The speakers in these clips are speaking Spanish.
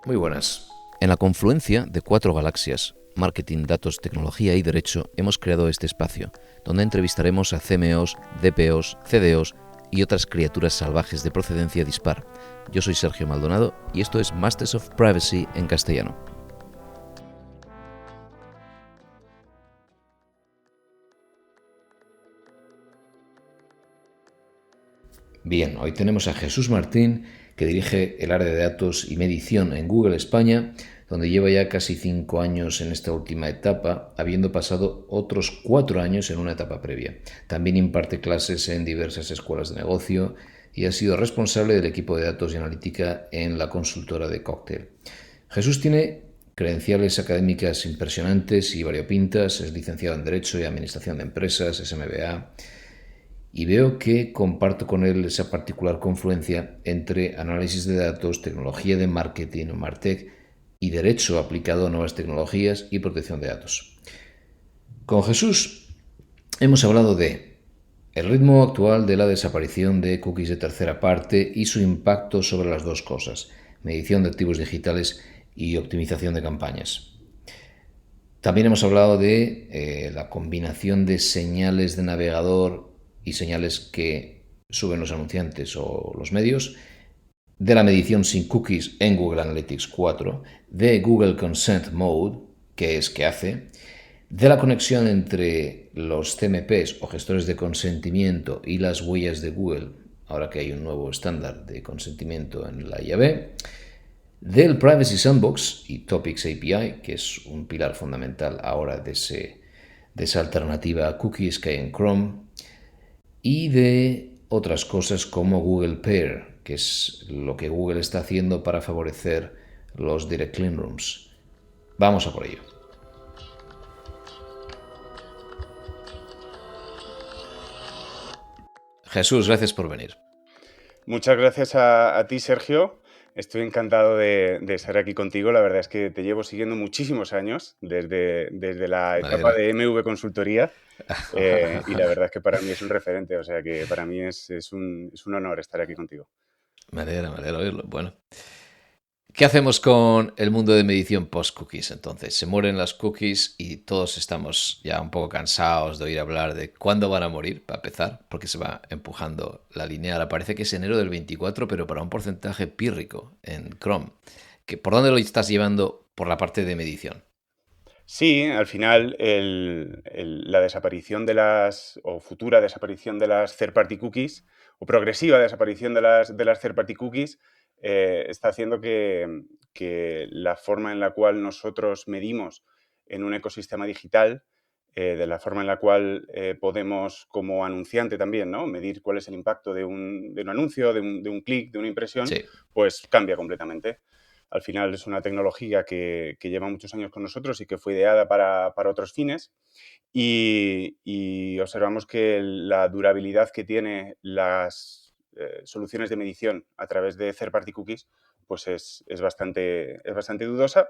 Muy buenas. En la confluencia de 4 galaxias, marketing, datos, tecnología y derecho, hemos creado este espacio, donde entrevistaremos a CMOs, DPOs, CDOs y otras criaturas salvajes de procedencia dispar. Yo soy Sergio Maldonado y esto es Masters of Privacy en castellano. Bien, hoy tenemos a Jesús Martín, que dirige el área de datos y medición en Google España, donde lleva ya casi 5 años en esta última etapa, habiendo pasado otros 4 años en una etapa previa. También imparte clases en diversas escuelas de negocio y ha sido responsable del equipo de datos y analítica en la consultora de Cocktail. Jesús tiene credenciales académicas impresionantes y variopintas, es licenciado en Derecho y Administración de Empresas, es MBA, y veo que comparto con él esa particular confluencia entre análisis de datos, tecnología de marketing, MarTech, y derecho aplicado a nuevas tecnologías y protección de datos. Con Jesús hemos hablado de el ritmo actual de la desaparición de cookies de tercera parte y su impacto sobre las dos cosas, medición de activos digitales y optimización de campañas. También hemos hablado de la combinación de señales de navegador y señales que suben los anunciantes o los medios, de la medición sin cookies en Google Analytics 4, de Google Consent Mode, que es que hace, de la conexión entre los CMPs o gestores de consentimiento y las huellas de Google, ahora que hay un nuevo estándar de consentimiento en la llave, del Privacy Sandbox y Topics API, que es un pilar fundamental ahora de esa alternativa a cookies que hay en Chrome, y de otras cosas como Google Pair, que es lo que Google está haciendo para favorecer los Direct Clean Rooms. Vamos a por ello. Jesús, gracias por venir. Muchas gracias a ti, Sergio. Estoy encantado de estar aquí contigo. La verdad es que te llevo siguiendo muchísimos años, desde la etapa de MV Consultoría, y la verdad es que para mí es un referente, o sea que para mí es un honor estar aquí contigo. Me alegra oírlo. Bueno, ¿qué hacemos con el mundo de medición post-cookies entonces? Se mueren las cookies y todos estamos ya un poco cansados de oír hablar de cuándo van a morir, para empezar, porque se va empujando la lineal. Parece que es enero del 24, pero para un porcentaje pírrico en Chrome. ¿Por dónde lo estás llevando por la parte de medición? Sí, al final la desaparición o futura desaparición de las third-party cookies, o progresiva desaparición de las third-party cookies, está haciendo que la forma en la cual nosotros medimos en un ecosistema digital, de la forma en la cual podemos, como anunciante también, ¿no?, medir cuál es el impacto de un anuncio, de un clic, de una impresión, Sí. pues cambia completamente. Al final es una tecnología que lleva muchos años con nosotros y que fue ideada para otros fines, y observamos que la durabilidad que tiene las soluciones de medición a través de third-party cookies pues es bastante dudosa,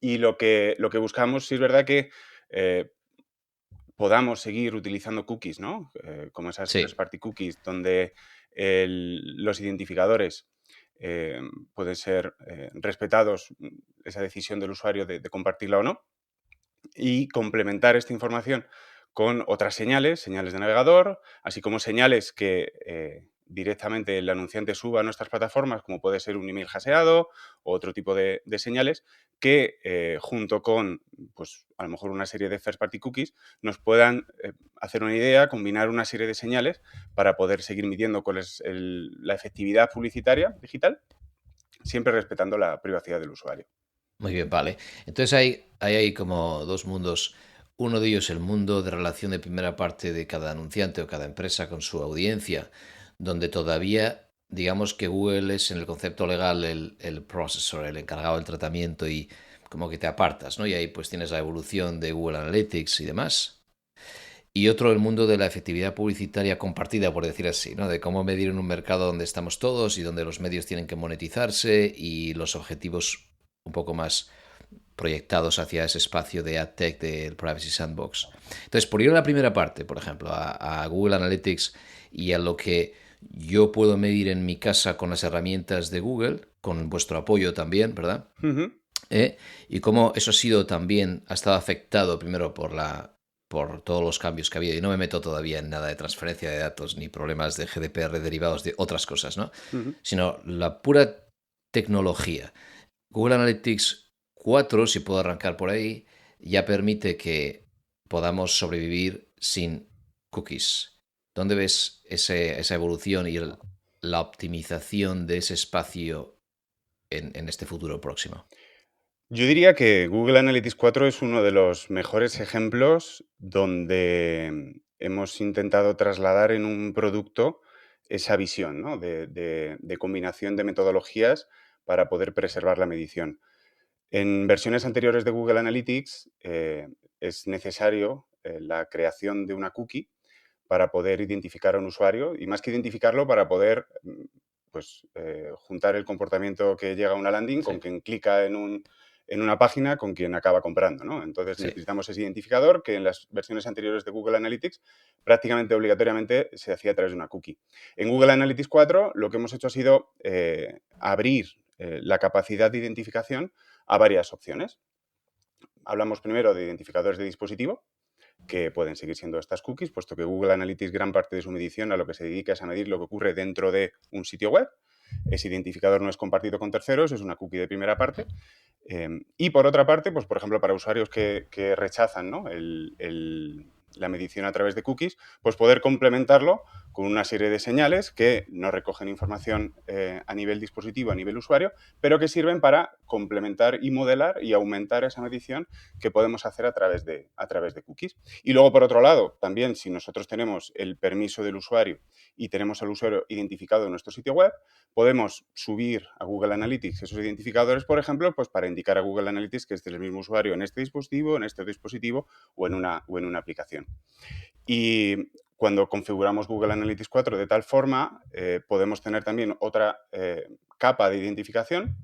y lo que buscamos, sí es verdad que podamos seguir utilizando cookies, ¿no? Como esas Sí. first-party cookies, donde los identificadores pueden ser respetados, esa decisión del usuario de compartirla o no, y complementar esta información con otras señales de navegador, así como señales que directamente el anunciante suba a nuestras plataformas, como puede ser un email hashado o otro tipo de señales que junto con, pues, a lo mejor una serie de first-party cookies nos puedan hacer una idea, combinar una serie de señales para poder seguir midiendo cuál es la efectividad publicitaria digital, siempre respetando la privacidad del usuario. Muy bien, vale. Entonces hay como dos mundos. Uno de ellos el mundo de relación de primera parte de cada anunciante o cada empresa con su audiencia, donde todavía, digamos que Google es en el concepto legal el processor, el encargado del tratamiento y como que te apartas, ¿no? Y ahí pues tienes la evolución de Google Analytics y demás. Y otro el mundo de la efectividad publicitaria compartida, por decir así, ¿no? De cómo medir en un mercado donde estamos todos y donde los medios tienen que monetizarse y los objetivos un poco más proyectados hacia ese espacio de AdTech del Privacy Sandbox. Entonces, por ir a la primera parte, por ejemplo, a Google Analytics y a lo que yo puedo medir en mi casa con las herramientas de Google, con vuestro apoyo también, ¿verdad? Ujú. Y cómo eso ha estado afectado primero por todos los cambios que ha habido. Y no me meto todavía en nada de transferencia de datos ni problemas de GDPR derivados de otras cosas, ¿no? Ujú. Sino la pura tecnología. Google Analytics 4, si puedo arrancar por ahí, ya permite que podamos sobrevivir sin cookies. ¿Dónde ves esa evolución y la optimización de ese espacio en este futuro próximo? Yo diría que Google Analytics 4 es uno de los mejores ejemplos donde hemos intentado trasladar en un producto esa visión, ¿no? de combinación de metodologías para poder preservar la medición. En versiones anteriores de Google Analytics es necesario la creación de una cookie para poder identificar a un usuario y más que identificarlo para poder juntar el comportamiento que llega a una landing Sí, con quien clica en una página con quien acaba comprando, ¿no? Entonces sí. necesitamos ese identificador que en las versiones anteriores de Google Analytics prácticamente obligatoriamente se hacía a través de una cookie. En Google Analytics 4 lo que hemos hecho ha sido abrir la capacidad de identificación a varias opciones. Hablamos primero de identificadores de dispositivo, que pueden seguir siendo estas cookies, puesto que Google Analytics, gran parte de su medición a lo que se dedica es a medir lo que ocurre dentro de un sitio web. Ese identificador no es compartido con terceros, es una cookie de primera parte. Y por otra parte, pues por ejemplo, para usuarios que rechazan, ¿no? La medición a través de cookies, pues poder complementarlo con una serie de señales que no recogen información a nivel dispositivo, a nivel usuario, pero que sirven para complementar y modelar y aumentar esa medición que podemos hacer a través de cookies. Y luego, por otro lado, también si nosotros tenemos el permiso del usuario y tenemos al usuario identificado en nuestro sitio web, podemos subir a Google Analytics esos identificadores, por ejemplo, pues para indicar a Google Analytics que este es el mismo usuario en este dispositivo o en una aplicación. Y cuando configuramos Google Analytics 4 de tal forma, podemos tener también otra capa de identificación,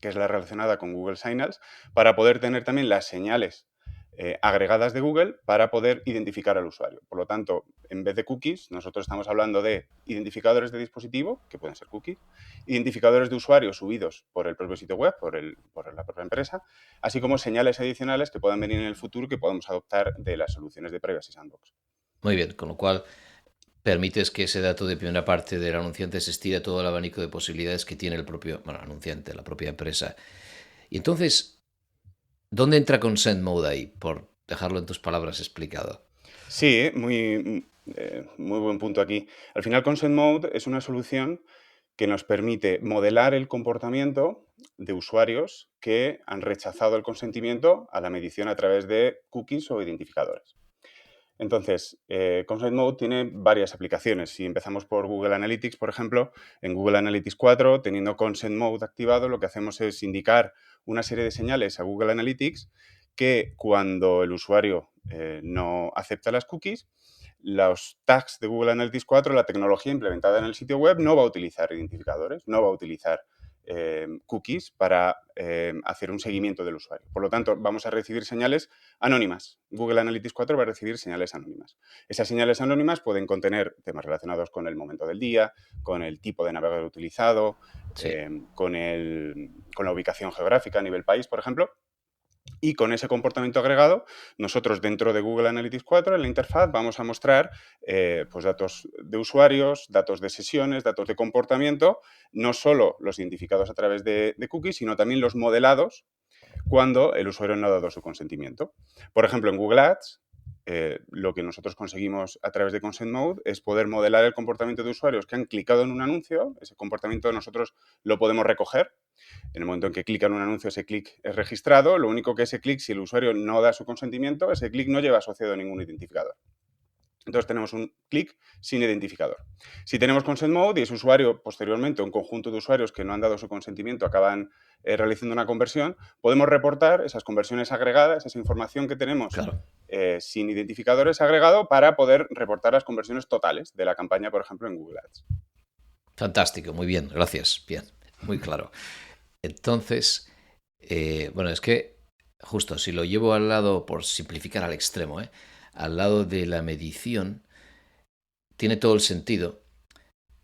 que es la relacionada con Google Signals, para poder tener también las señales agregadas de Google para poder identificar al usuario. Por lo tanto, en vez de cookies, nosotros estamos hablando de identificadores de dispositivo, que pueden ser cookies, identificadores de usuario subidos por el propio sitio web, por la propia empresa, así como señales adicionales que puedan venir en el futuro que podemos adoptar de las soluciones de Privacy Sandbox. Muy bien, con lo cual permites que ese dato de primera parte del anunciante se estire a todo el abanico de posibilidades que tiene el propio, bueno, anunciante, la propia empresa. Y entonces, ¿dónde entra Consent Mode ahí? Por dejarlo en tus palabras explicado. Sí, muy buen punto aquí. Al final, Consent Mode es una solución que nos permite modelar el comportamiento de usuarios que han rechazado el consentimiento a la medición a través de cookies o identificadores. Entonces, Consent Mode tiene varias aplicaciones. Si empezamos por Google Analytics, por ejemplo, en Google Analytics 4, teniendo Consent Mode activado, lo que hacemos es indicar una serie de señales a Google Analytics que cuando el usuario no acepta las cookies, los tags de Google Analytics 4, la tecnología implementada en el sitio web, no va a utilizar identificadores, no va a utilizar cookies para hacer un seguimiento del usuario. Por lo tanto, vamos a recibir señales anónimas. Google Analytics 4 va a recibir señales anónimas. Esas señales anónimas pueden contener temas relacionados con el momento del día, con el tipo de navegador utilizado, Sí. con la ubicación geográfica a nivel país, por ejemplo. Y con ese comportamiento agregado, nosotros dentro de Google Analytics 4, en la interfaz, vamos a mostrar pues datos de usuarios, datos de sesiones, datos de comportamiento, no solo los identificados a través de cookies, sino también los modelados cuando el usuario no ha dado su consentimiento. Por ejemplo, en Google Ads, lo que nosotros conseguimos a través de Consent Mode es poder modelar el comportamiento de usuarios que han clicado en un anuncio. Ese comportamiento nosotros lo podemos recoger. En el momento en que clica en un anuncio, ese clic es registrado. Lo único que ese clic, si el usuario no da su consentimiento, ese clic no lleva asociado ningún identificador. Entonces tenemos un clic sin identificador. Si tenemos Consent Mode y ese usuario, posteriormente, un conjunto de usuarios que no han dado su consentimiento acaban realizando una conversión, podemos reportar esas conversiones agregadas, esa información que tenemos Claro. sin identificadores agregado para poder reportar las conversiones totales de la campaña, por ejemplo, en Google Ads. Fantástico, muy bien, gracias. Bien, muy claro. Entonces, bueno, es que justo si lo llevo al lado, por simplificar al extremo, al lado de la medición, tiene todo el sentido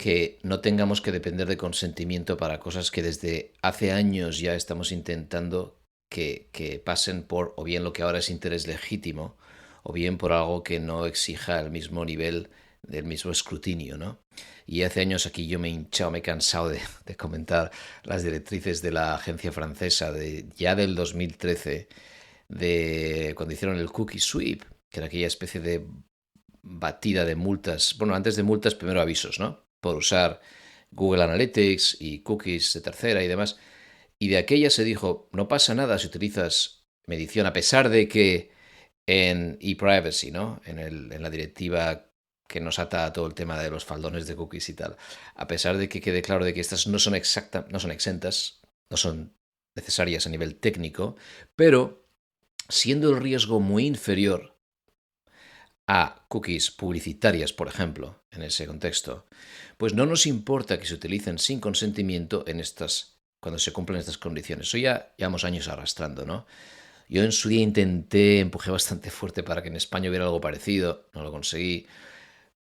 que no tengamos que depender de consentimiento para cosas que desde hace años ya estamos intentando que pasen por o bien lo que ahora es interés legítimo o bien por algo que no exija el mismo nivel del mismo escrutinio, ¿no? Y hace años aquí yo me he hinchado, me he cansado de comentar las directrices de la agencia francesa de ya del 2013, de cuando hicieron el cookie sweep, que era aquella especie de batida de multas, bueno, antes de multas, primero avisos, ¿no? Por usar Google Analytics y cookies de tercera y demás. Y de aquella se dijo, no pasa nada si utilizas medición, a pesar de que en ePrivacy, ¿no? En la directiva que nos ata a todo el tema de los faldones de cookies y tal, a pesar de que quede claro de que estas no son no son exentas, no son necesarias a nivel técnico, pero siendo el riesgo muy inferior a cookies publicitarias, por ejemplo, en ese contexto, pues no nos importa que se utilicen sin consentimiento cuando se cumplen estas condiciones. Eso ya llevamos años arrastrando, ¿no? Yo en su día empujé bastante fuerte para que en España hubiera algo parecido, no lo conseguí,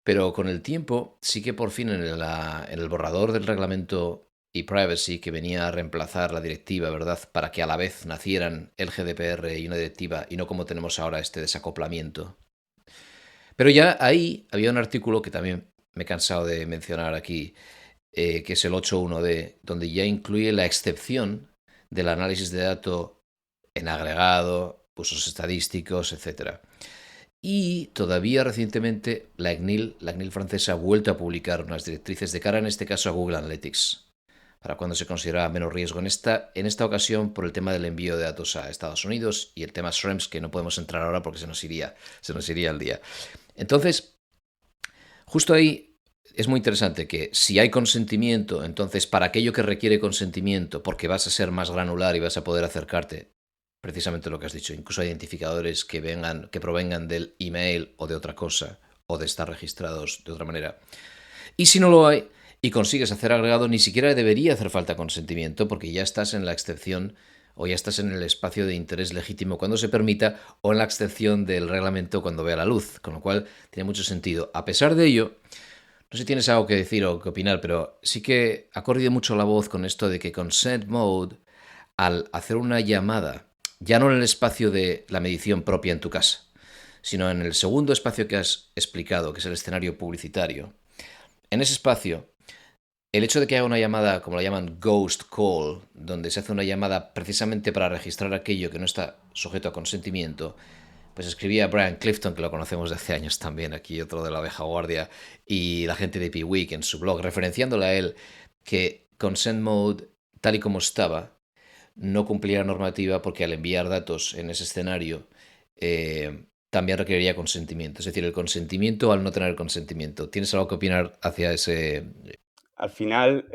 pero con el tiempo sí que por fin en el borrador del reglamento e-privacy que venía a reemplazar la directiva, ¿verdad? Para que a la vez nacieran el GDPR y una directiva y no como tenemos ahora este desacoplamiento. Pero ya ahí había un artículo que también me he cansado de mencionar aquí, que es el 8.1d, donde ya incluye la excepción del análisis de datos en agregado, usos estadísticos, etcétera. Y todavía recientemente la CNIL francesa ha vuelto a publicar unas directrices de cara, en este caso, a Google Analytics, para cuando se considera menos riesgo. En esta ocasión, por el tema del envío de datos a Estados Unidos y el tema Schrems, que no podemos entrar ahora porque se nos iría el día. Entonces, justo ahí es muy interesante que si hay consentimiento, entonces para aquello que requiere consentimiento, porque vas a ser más granular y vas a poder acercarte, precisamente lo que has dicho, incluso a identificadores que provengan del email o de otra cosa, o de estar registrados de otra manera. Y si no lo hay y consigues hacer agregado, ni siquiera debería hacer falta consentimiento porque ya estás en la excepción o ya estás en el espacio de interés legítimo cuando se permita o en la excepción del reglamento cuando vea la luz, con lo cual tiene mucho sentido. A pesar de ello, no sé si tienes algo que decir o que opinar, pero sí que ha corrido mucho la voz con esto de que Consent Mode, al hacer una llamada, ya no en el espacio de la medición propia en tu casa, sino en el segundo espacio que has explicado, que es el escenario publicitario, en ese espacio, el hecho de que haga una llamada, como la llaman ghost call, donde se hace una llamada precisamente para registrar aquello que no está sujeto a consentimiento, pues escribía Brian Clifton, que lo conocemos de hace años también, aquí otro de la vieja guardia, y la gente de Piwik en su blog, referenciándole a él que Consent Mode, tal y como estaba, no cumplía la normativa porque al enviar datos en ese escenario también requeriría consentimiento. Es decir, el consentimiento al no tener consentimiento. ¿Tienes algo que opinar hacia ese? Al final,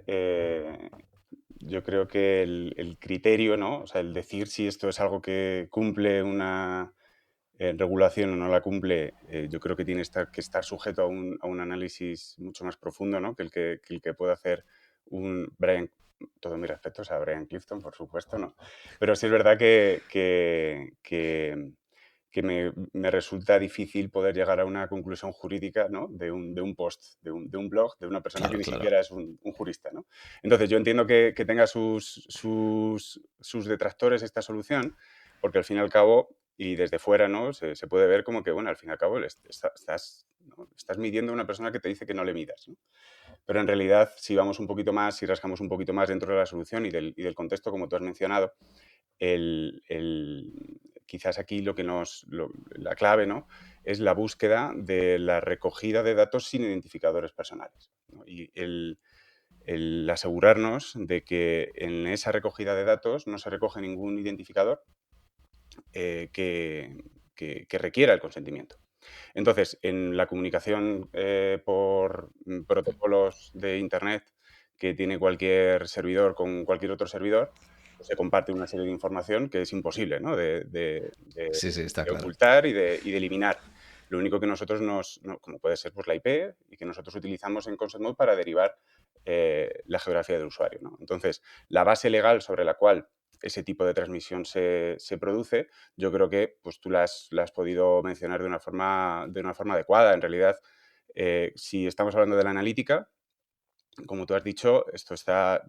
yo creo que el criterio, ¿no? O sea, el decir si esto es algo que cumple una regulación o no la cumple, yo creo que tiene que estar sujeto a un análisis mucho más profundo, ¿no? Que el que puede hacer un Brian, todos mis respetos a Brian Clifton, por supuesto, ¿no? Pero sí es verdad que me resulta difícil poder llegar a una conclusión jurídica, ¿no? De un post, de un blog, de una persona que Claro, ni claro. siquiera es un jurista, ¿no? Entonces, yo entiendo que tenga sus detractores esta solución, porque al fin y al cabo, y desde fuera, ¿no? Se puede ver como que, bueno, al fin y al cabo ¿no? Estás midiendo a una persona que te dice que no le midas, ¿no? Pero en realidad, si vamos un poquito más, si rascamos un poquito más dentro de la solución y del contexto, como tú has mencionado, quizás aquí la clave, ¿no? Es la búsqueda de la recogida de datos sin identificadores personales, ¿no? Y el asegurarnos de que en esa recogida de datos no se recoge ningún identificador que requiera el consentimiento. Entonces, en la comunicación por protocolos de Internet que tiene cualquier servidor con cualquier otro servidor, pues se comparte una serie de información que es imposible, ¿no? Sí, sí, está de claro. ocultar y de eliminar. Lo único que nosotros como puede ser pues, la IP, y que nosotros utilizamos en Consent Mode para derivar la geografía del usuario, ¿no? Entonces, la base legal sobre la cual ese tipo de transmisión se produce, yo creo que pues, tú la has podido mencionar de una forma adecuada. En realidad, si estamos hablando de la analítica, como tú has dicho, esto está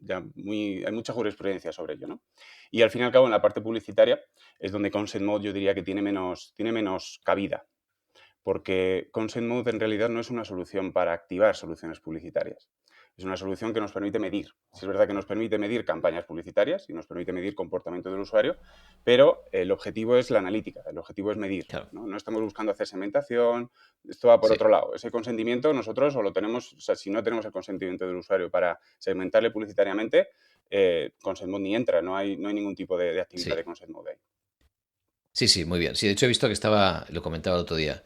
ya hay mucha jurisprudencia sobre ello, ¿no? Y al fin y al cabo, en la parte publicitaria es donde Consent Mode yo diría que tiene menos cabida, porque Consent Mode en realidad no es una solución para activar soluciones publicitarias. Es una solución que nos permite medir. Sí, es verdad que nos permite medir campañas publicitarias y nos permite medir comportamiento del usuario, pero el objetivo es la analítica, el objetivo es medir. Claro, No estamos buscando hacer segmentación, esto va por sí. otro lado. Ese consentimiento nosotros o lo tenemos, o sea, si no tenemos el consentimiento del usuario para segmentarle publicitariamente, Consent Mode ni entra, no hay ningún tipo de actividad Sí, de Consent Mode ahí. sí, sí, muy bien. Sí, de hecho he visto que lo comentaba el otro día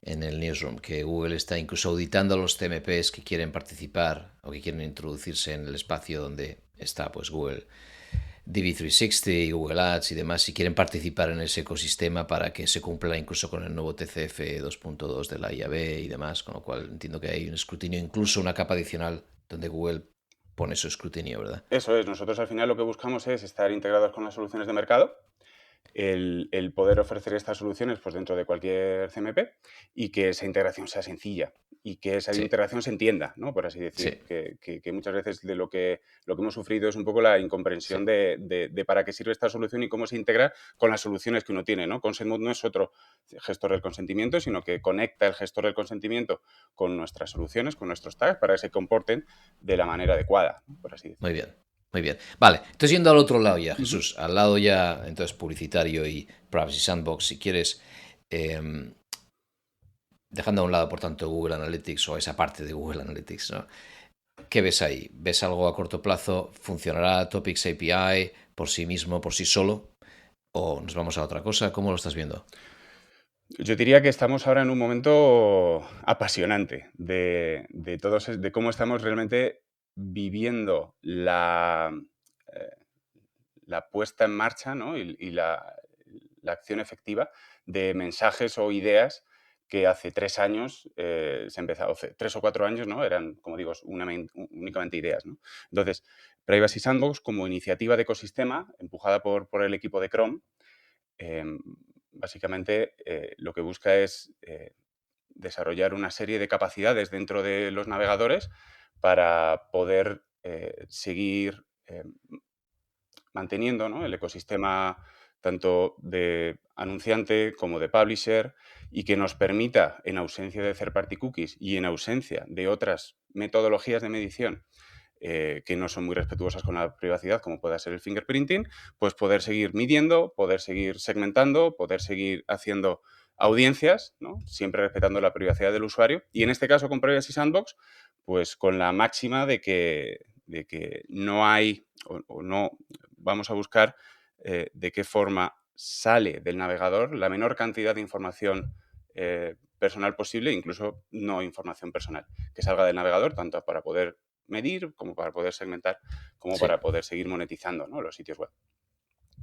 en el newsroom, que Google está incluso auditando a los CMPs que quieren participar o que quieren introducirse en el espacio donde está pues Google DV360, Google Ads y demás, si quieren participar en ese ecosistema para que se cumpla incluso con el nuevo TCF 2.2 de la IAB y demás, con lo cual entiendo que hay un escrutinio, incluso una capa adicional donde Google pone su escrutinio, ¿verdad? Eso es, nosotros al final lo que buscamos es estar integrados con las soluciones de mercado, el poder ofrecer estas soluciones pues, dentro de cualquier CMP y que esa integración sea sencilla y que esa Sí, integración se entienda, ¿no? Por así sí, decir, que muchas veces de lo que hemos sufrido es un poco la sí. incomprensión de para qué sirve esta solución y cómo se integra con las soluciones que uno tiene, ¿no? ConsentMode no es otro gestor del consentimiento, sino que conecta el gestor del consentimiento con nuestras soluciones, con nuestros tags, para que se comporten de la manera adecuada, ¿no? Por así Muy decirlo. bien, muy bien. Vale, entonces yendo al otro lado ya, Ujú. Jesús, al lado ya, entonces publicitario y Privacy Sandbox, si quieres, eh, dejando a un lado, por tanto, Google Analytics o esa parte de Google Analytics, ¿no? ¿Qué ves ahí? ¿Ves algo a corto plazo? ¿Funcionará Topics API por sí mismo, por sí solo? ¿O nos vamos a otra cosa? ¿Cómo lo estás viendo? Yo diría que estamos ahora en un momento apasionante de cómo estamos realmente viviendo eh, la puesta en marcha, ¿no? y la acción efectiva de mensajes o ideas que hace 3 años se empezó, hace 3 o 4 años, ¿no? Eran, como digo, únicamente ideas, ¿no? Entonces, Privacy Sandbox, como iniciativa de ecosistema, empujada por el equipo de Chrome, básicamente lo que busca es desarrollar una serie de capacidades dentro de los navegadores para poder seguir manteniendo, ¿no? El ecosistema tanto de anunciante como de publisher y que nos permita, en ausencia de third party cookies y en ausencia de otras metodologías de medición que no son muy respetuosas con la privacidad, como pueda ser el fingerprinting, pues poder seguir midiendo, poder seguir segmentando, poder seguir haciendo audiencias, ¿no? Siempre respetando la privacidad del usuario. Y en este caso con Privacy Sandbox, pues con la máxima de que no hay o no vamos a buscar de qué forma sale del navegador la menor cantidad de información personal posible, incluso no información personal, que salga del navegador, tanto para poder medir, como para poder segmentar, como Sí, para poder seguir monetizando, ¿no? Los sitios web.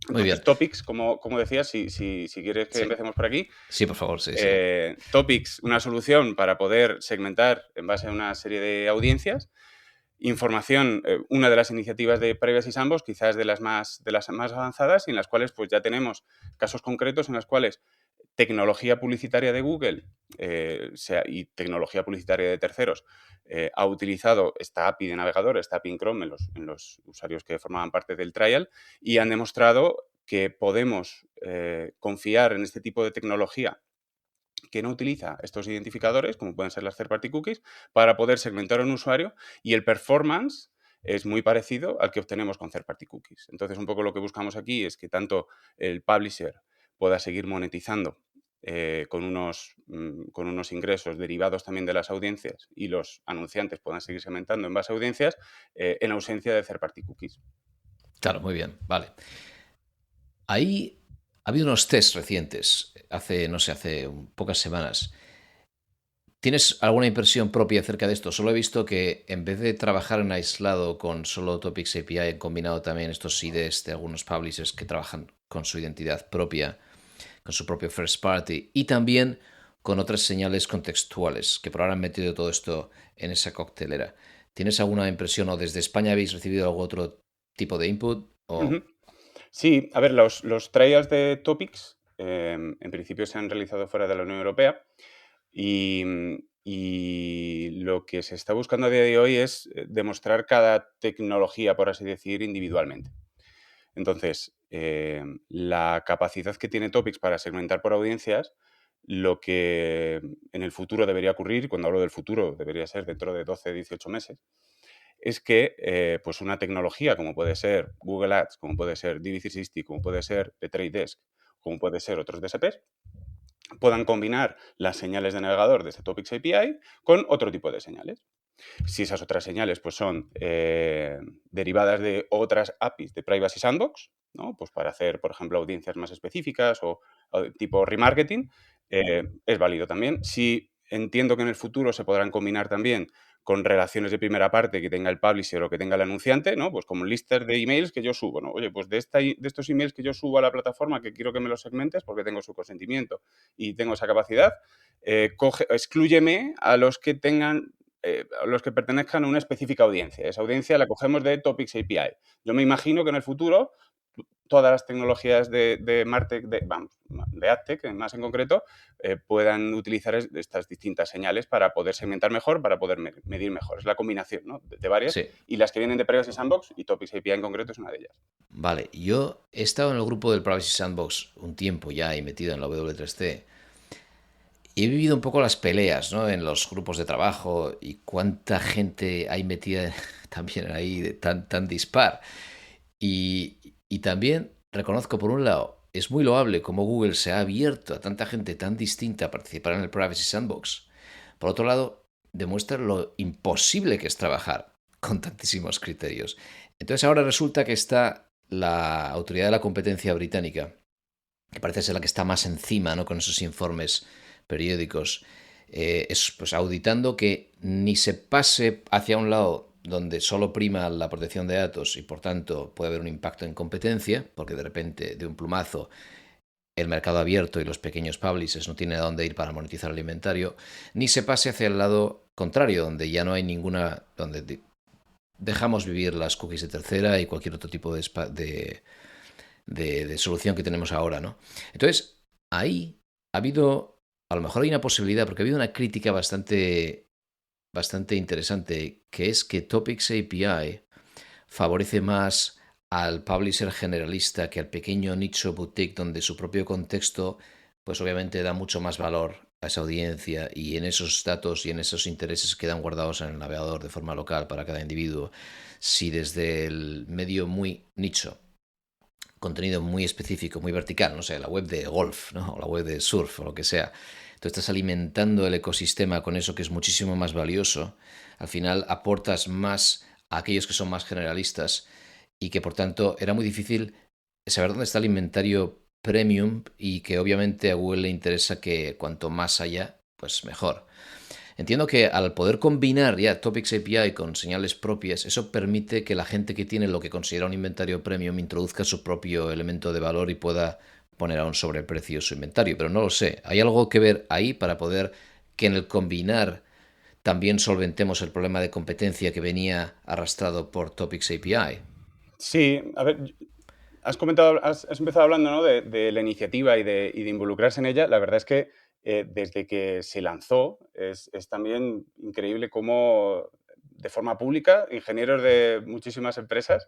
muy Entonces, bien. Topics, como decías, si quieres que Sí, empecemos por aquí, sí, por favor, sí, sí. Topics, una solución para poder segmentar en base a una serie de audiencias. Información, una de las iniciativas de Privacy Sandbox, quizás de las más avanzadas, y en las cuales pues ya tenemos casos concretos en las cuales tecnología publicitaria de Google y tecnología publicitaria de terceros ha utilizado esta API de navegador, esta API en Chrome, en los usuarios que formaban parte del trial, y han demostrado que podemos confiar en este tipo de tecnología que no utiliza estos identificadores, como pueden ser las third party cookies, para poder segmentar a un usuario, y el performance es muy parecido al que obtenemos con third party cookies. Entonces, un poco lo que buscamos aquí es que tanto el publisher pueda seguir monetizando con unos ingresos derivados también de las audiencias, y los anunciantes puedan seguir segmentando en base a audiencias en ausencia de third party cookies. Claro, muy bien, vale. Ahí ha habido unos tests recientes, hace, no sé, hace pocas semanas. ¿Tienes alguna impresión propia acerca de esto? Solo he visto que en vez de trabajar en aislado con solo Topics API, he combinado también estos IDs de algunos publishers que trabajan con su identidad propia, con su propio first party y también con otras señales contextuales que por ahora han metido todo esto en esa coctelera. ¿Tienes alguna impresión o desde España habéis recibido algún otro tipo de input? Ujú. O... Sí, a ver, los trials de Topics en principio se han realizado fuera de la Unión Europea. Y Y lo que se está buscando a día de hoy es demostrar cada tecnología, por así decir, individualmente. Entonces, la capacidad que tiene Topics para segmentar por audiencias, lo que en el futuro debería ocurrir, cuando hablo del futuro, debería ser dentro de 12, 18 meses, es que pues una tecnología como puede ser Google Ads, como puede ser DV360, como puede ser The Trade Desk, como puede ser otros DSPs, puedan combinar las señales de navegador de este Topics API con otro tipo de señales. Si esas otras señales pues, son derivadas de otras APIs de Privacy Sandbox, ¿no? Pues para hacer, por ejemplo, audiencias más específicas o tipo remarketing, es válido también. Si entiendo que en el futuro se podrán combinar también con relaciones de primera parte que tenga el publisher o que tenga el anunciante, ¿no? Pues como un lister de emails que yo subo, ¿no? Oye, pues de estos emails que yo subo a la plataforma que quiero que me los segmentes porque tengo su consentimiento y tengo esa capacidad, exclúyeme a los que tengan los que pertenezcan a una específica audiencia. Esa audiencia la cogemos de Topics API. Yo me imagino que en el futuro todas las tecnologías de MarTech, de AdTech más en concreto, puedan utilizar estas distintas señales para poder segmentar mejor, para poder medir mejor. Es la combinación, ¿no? de varias, Sí. y las que vienen de Privacy Sandbox y Topics API en concreto es una de ellas. Vale, yo he estado en el grupo del Privacy Sandbox un tiempo ya y metido en la W3C. Y he vivido un poco las peleas, ¿no? En los grupos de trabajo y cuánta gente hay metida también ahí tan dispar. Y también reconozco, por un lado, es muy loable cómo Google se ha abierto a tanta gente tan distinta a participar en el Privacy Sandbox. Por otro lado, demuestra lo imposible que es trabajar con tantísimos criterios. Entonces ahora resulta que está la Autoridad de la Competencia Británica, que parece ser la que está más encima, ¿no? Con esos informes periódicos, es pues auditando que ni se pase hacia un lado donde solo prima la protección de datos y por tanto puede haber un impacto en competencia, porque de repente de un plumazo el mercado abierto y los pequeños publishers no tienen a dónde ir para monetizar el inventario, ni se pase hacia el lado contrario, donde ya no hay ninguna, donde dejamos vivir las cookies de tercera y cualquier otro tipo de solución que tenemos ahora, ¿no? Entonces, ahí ha habido, a lo mejor hay una posibilidad, porque ha habido una crítica bastante interesante, que es que Topics API favorece más al publisher generalista que al pequeño nicho boutique donde su propio contexto pues obviamente da mucho más valor a esa audiencia y en esos datos y en esos intereses quedan guardados en el navegador de forma local para cada individuo. Si desde el medio muy nicho, contenido muy específico, muy vertical, no sé, la web de golf, ¿no? O la web de surf o lo que sea, tú estás alimentando el ecosistema con eso que es muchísimo más valioso, al final aportas más a aquellos que son más generalistas y que por tanto era muy difícil saber dónde está el inventario premium y que obviamente a Google le interesa que cuanto más haya, pues mejor. Entiendo que al poder combinar ya Topics API con señales propias, eso permite que la gente que tiene lo que considera un inventario premium introduzca su propio elemento de valor y pueda poner a un sobreprecio su inventario. Pero no lo sé. ¿Hay algo que ver ahí para poder que en el combinar también solventemos el problema de competencia que venía arrastrado por Topics API? Sí, a ver, has empezado hablando, ¿no? de la iniciativa y de involucrarse en ella. La verdad es que desde que se lanzó es también increíble cómo de forma pública ingenieros de muchísimas empresas,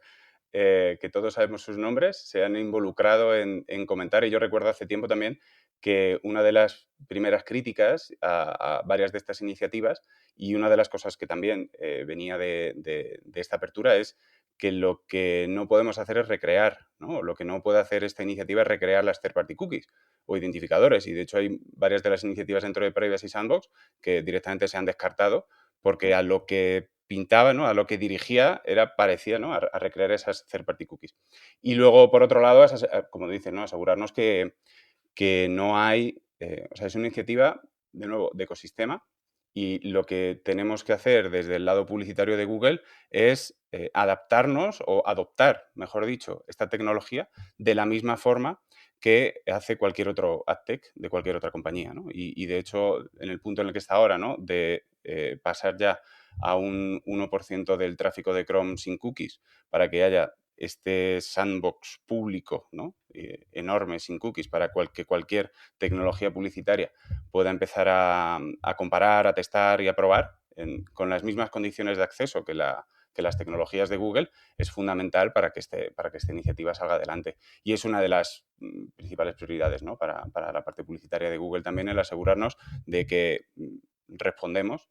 que todos sabemos sus nombres, se han involucrado en comentar. Y yo recuerdo hace tiempo también que una de las primeras críticas a varias de estas iniciativas y una de las cosas que también venía de esta apertura es que lo que no podemos hacer es recrear, ¿no? Lo que no puede hacer esta iniciativa es recrear las third-party cookies o identificadores. Y de hecho hay varias de las iniciativas dentro de Privacy Sandbox que directamente se han descartado porque a lo que pintaba, ¿no? A lo que dirigía parecía, ¿no? a recrear esas third-party cookies. Y luego, por otro lado, como dicen, ¿no? Asegurarnos que no hay, o sea, es una iniciativa, de nuevo, de ecosistema, y lo que tenemos que hacer desde el lado publicitario de Google es adaptarnos o adoptar, mejor dicho, esta tecnología de la misma forma que hace cualquier otro AdTech de cualquier otra compañía, ¿no? Y de hecho, en el punto en el que está ahora, ¿no? De pasar ya a un 1% del tráfico de Chrome sin cookies para que haya este sandbox público, ¿no? Enorme, sin cookies, para que cualquier tecnología publicitaria pueda empezar a comparar, a testar y a probar con las mismas condiciones de acceso que las tecnologías de Google, es fundamental para que esta iniciativa salga adelante. Y es una de las principales prioridades, ¿no? Para la parte publicitaria de Google también, el asegurarnos de que respondemos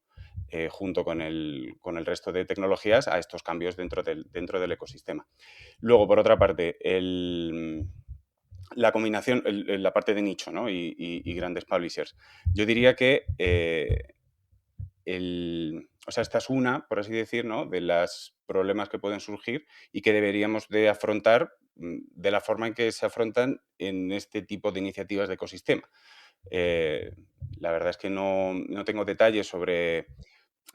junto con el resto de tecnologías a estos cambios dentro del ecosistema. Luego, por otra parte, la combinación, la parte de nicho, ¿no? y grandes publishers. Yo diría que o sea, esta es una, por así decir, ¿no? de los problemas que pueden surgir y que deberíamos de afrontar de la forma en que se afrontan en este tipo de iniciativas de ecosistema. Eh, la verdad es que no tengo detalles sobre,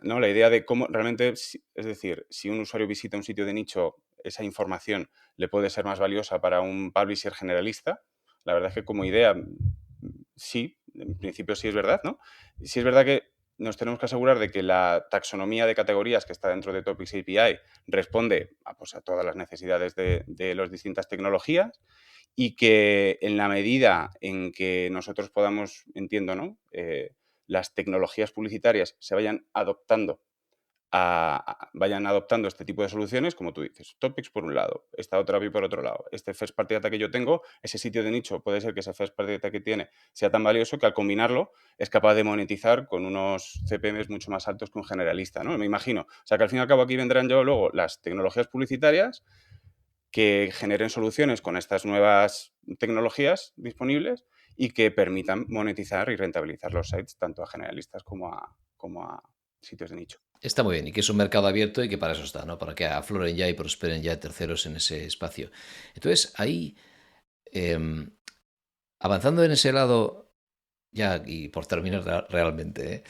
¿no? La idea de cómo realmente, es decir, si un usuario visita un sitio de nicho, esa información le puede ser más valiosa para un publisher generalista. La verdad es que como idea, sí, en principio sí es verdad, ¿no? Sí es verdad que nos tenemos que asegurar de que la taxonomía de categorías que está dentro de Topics API responde pues, a todas las necesidades de las distintas tecnologías, y que en la medida en que nosotros podamos, entiendo, ¿no? Las tecnologías publicitarias se vayan adoptando este tipo de soluciones, como tú dices, Topics por un lado, esta otra API por otro lado, este first party data que yo tengo, ese sitio de nicho, puede ser que ese first party data que tiene sea tan valioso que al combinarlo es capaz de monetizar con unos CPMs mucho más altos que un generalista, ¿no? Me imagino. O sea, que al fin y al cabo aquí vendrán yo luego las tecnologías publicitarias que generen soluciones con estas nuevas tecnologías disponibles y que permitan monetizar y rentabilizar los sites tanto a generalistas como a sitios de nicho. Está muy bien, y que es un mercado abierto y que para eso está, ¿no? Para que afloren ya y prosperen ya terceros en ese espacio. Entonces, ahí, em, avanzando en ese lado, ya, y por terminar realmente,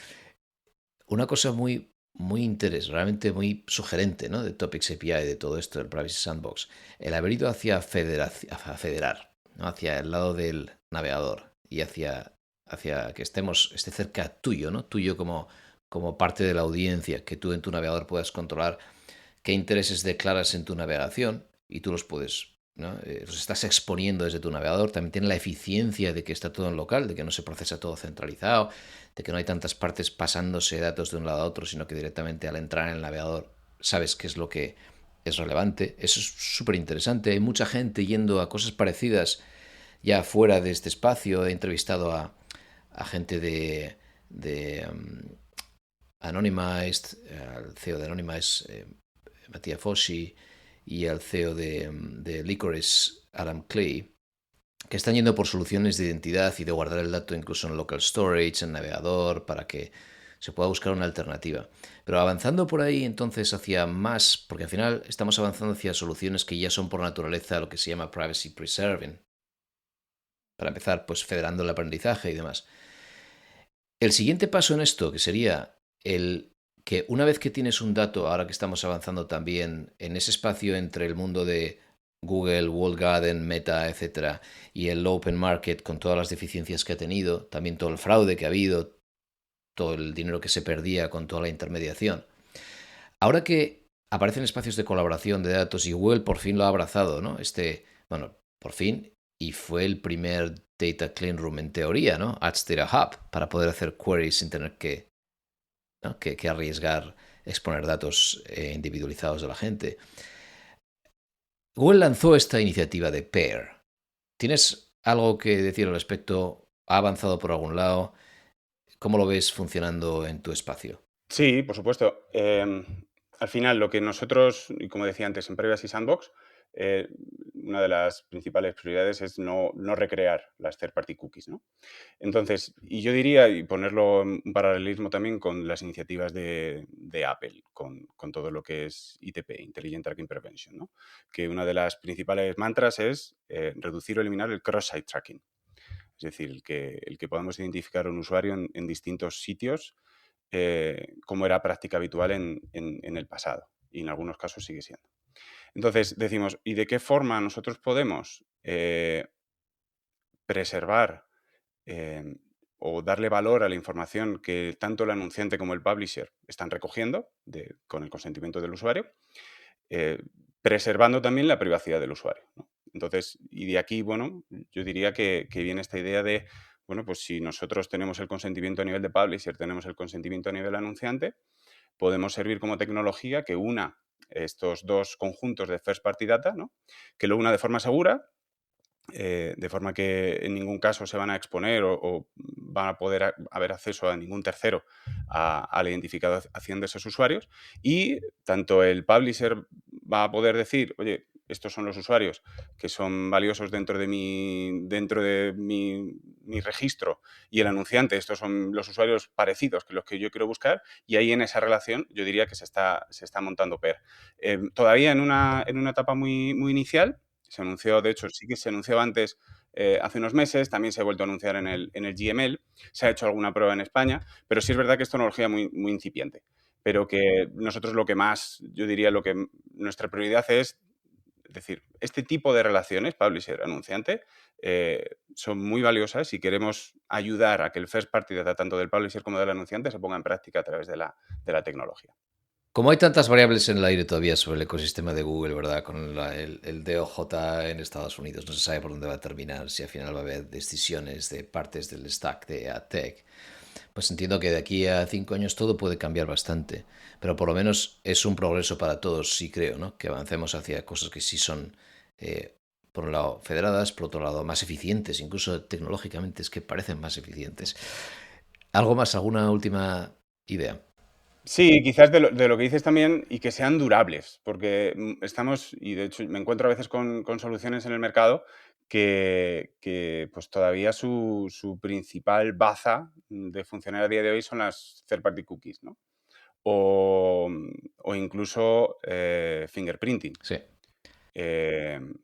una cosa muy realmente muy sugerente, ¿no? De Topics API, de todo esto, del Privacy Sandbox, el haber ido hacia a federar, ¿no? Hacia el lado del navegador y hacia que esté cerca tuyo, ¿no? Tuyo como parte de la audiencia, que tú en tu navegador puedas controlar qué intereses declaras en tu navegación y tú los puedes, ¿no? Los estás exponiendo desde tu navegador. También tiene la eficiencia de que está todo en local, de que no se procesa todo centralizado, de que no hay tantas partes pasándose datos de un lado a otro, sino que directamente al entrar en el navegador sabes qué es lo que es relevante. Eso es súper interesante. Hay mucha gente yendo a cosas parecidas ya fuera de este espacio. He entrevistado a gente de Anonymized, al CEO de Anonymized, Matías Fossi, y al CEO de Licorice, Adam Clay, que están yendo por soluciones de identidad y de guardar el dato incluso en local storage, en navegador, para que se pueda buscar una alternativa. Pero avanzando por ahí entonces hacia más, porque al final estamos avanzando hacia soluciones que ya son por naturaleza lo que se llama privacy preserving. Para empezar, pues federando el aprendizaje y demás. El siguiente paso en esto, que sería el que una vez que tienes un dato, ahora que estamos avanzando también en ese espacio entre el mundo de Google, Walled Garden, Meta, etcétera, y el open market con todas las deficiencias que ha tenido, también todo el fraude que ha habido, todo el dinero que se perdía con toda la intermediación. Ahora que aparecen espacios de colaboración de datos y Google por fin lo ha abrazado, ¿no? Bueno, por fin, y fue el primer Data Clean Room en teoría, ¿no? Ads Data Hub, para poder hacer queries sin tener ¿no? que arriesgar exponer datos individualizados de la gente. Google lanzó esta iniciativa de Pair. ¿Tienes algo que decir al respecto? ¿Ha avanzado por algún lado? ¿Cómo lo ves funcionando en tu espacio? Sí, por supuesto. Al final, lo que nosotros, y como decía antes, en Privacy Sandbox, una de las principales prioridades es no recrear las third party cookies, ¿no? Entonces, y yo diría, y ponerlo en un paralelismo también con las iniciativas de Apple, con todo lo que es ITP, Intelligent Tracking Prevention, ¿no? Que una de las principales mantras es reducir o eliminar el cross-site tracking. Es decir, el que podamos identificar a un usuario en distintos sitios, como era práctica habitual en el pasado, y en algunos casos sigue siendo. Entonces decimos, ¿y de qué forma nosotros podemos preservar eh, o darle valor a la información que tanto el anunciante como el publisher están recogiendo con el consentimiento del usuario? eh, preservando también la privacidad del usuario, ¿no? Entonces, y de aquí, bueno, yo diría que viene esta idea de, bueno, pues si nosotros tenemos el consentimiento a nivel de publisher, tenemos el consentimiento a nivel anunciante, podemos servir como tecnología que una estos dos conjuntos de first party data, ¿no? Que lo una de forma segura, de forma que en ningún caso se van a exponer o van a poder haber acceso a ningún tercero a la identificación de esos usuarios, y tanto el publisher va a poder decir, oye, estos son los usuarios que son valiosos dentro de mi registro, y el anunciante, estos son los usuarios parecidos que los que yo quiero buscar, y ahí en esa relación yo diría que se está montando PER. Todavía en una etapa muy, muy inicial. Se anunció, de hecho, sí que se anunció antes, hace unos meses, también se ha vuelto a anunciar en el GML, se ha hecho alguna prueba en España, pero sí es verdad que es tecnología muy, muy incipiente. Pero que nosotros lo que más, yo diría, lo que nuestra prioridad es decir, este tipo de relaciones, publisher-anunciante, son muy valiosas y queremos ayudar a que el first party data, tanto del publisher como del anunciante, se ponga en práctica a través de la tecnología. Como hay tantas variables en el aire todavía sobre el ecosistema de Google, ¿verdad? Con el DOJ en Estados Unidos, no se sabe por dónde va a terminar, si al final va a haber decisiones de partes del stack de AdTech. Pues entiendo que de aquí a 5 años todo puede cambiar bastante, pero por lo menos es un progreso para todos, sí creo, ¿no? Que avancemos hacia cosas que sí son, por un lado, federadas, por otro lado, más eficientes, incluso tecnológicamente es que parecen más eficientes. ¿Algo más? ¿Alguna última idea? Sí, quizás de lo que dices también, y que sean durables, porque estamos, y de hecho me encuentro a veces con soluciones en el mercado que pues todavía su principal baza de funcionar a día de hoy son las third party cookies, ¿no? O incluso fingerprinting. Sí.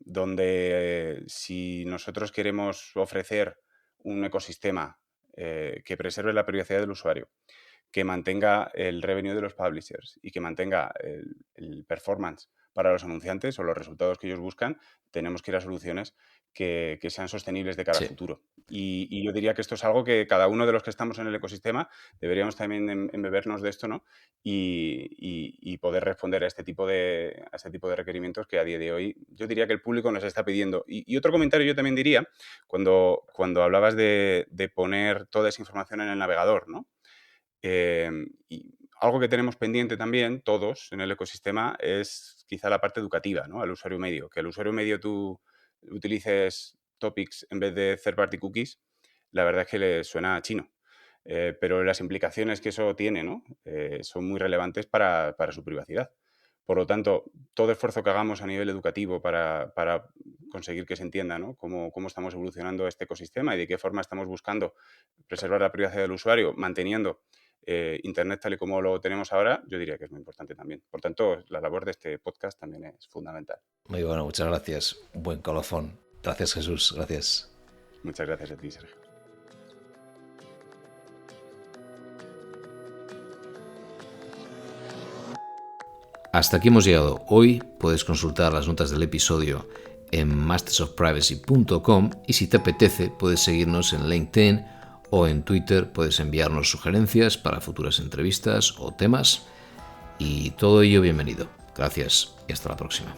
Donde si nosotros queremos ofrecer un ecosistema que preserve la privacidad del usuario, que mantenga el revenue de los publishers y que mantenga el performance para los anunciantes o los resultados que ellos buscan, tenemos que ir a soluciones que sean sostenibles de cara a Sí. futuro. Y yo diría que esto es algo que cada uno de los que estamos en el ecosistema deberíamos también embebernos de esto, ¿no? Y poder responder a este tipo de requerimientos que a día de hoy yo diría que el público nos está pidiendo. Y otro comentario yo también diría, cuando hablabas de poner toda esa información en el navegador, ¿no? Y algo que tenemos pendiente también, todos en el ecosistema, es quizá la parte educativa, ¿no? Al usuario medio. Que al usuario medio tú utilices topics en vez de third party cookies, la verdad es que le suena chino. Pero las implicaciones que eso tiene, ¿no? Son muy relevantes para su privacidad. Por lo tanto, todo esfuerzo que hagamos a nivel educativo para conseguir que se entienda, ¿no? cómo estamos evolucionando este ecosistema y de qué forma estamos buscando preservar la privacidad del usuario, manteniendo Internet tal y como lo tenemos ahora, yo diría que es muy importante también. Por tanto, la labor de este podcast también es fundamental. Muy bueno, muchas gracias. Un buen colofón. Gracias, Jesús. Gracias. Muchas gracias a ti, Sergio. Hasta aquí hemos llegado. Hoy puedes consultar las notas del episodio en mastersofprivacy.com y si te apetece puedes seguirnos en LinkedIn o en Twitter, puedes enviarnos sugerencias para futuras entrevistas o temas y todo ello bienvenido. Gracias y hasta la próxima.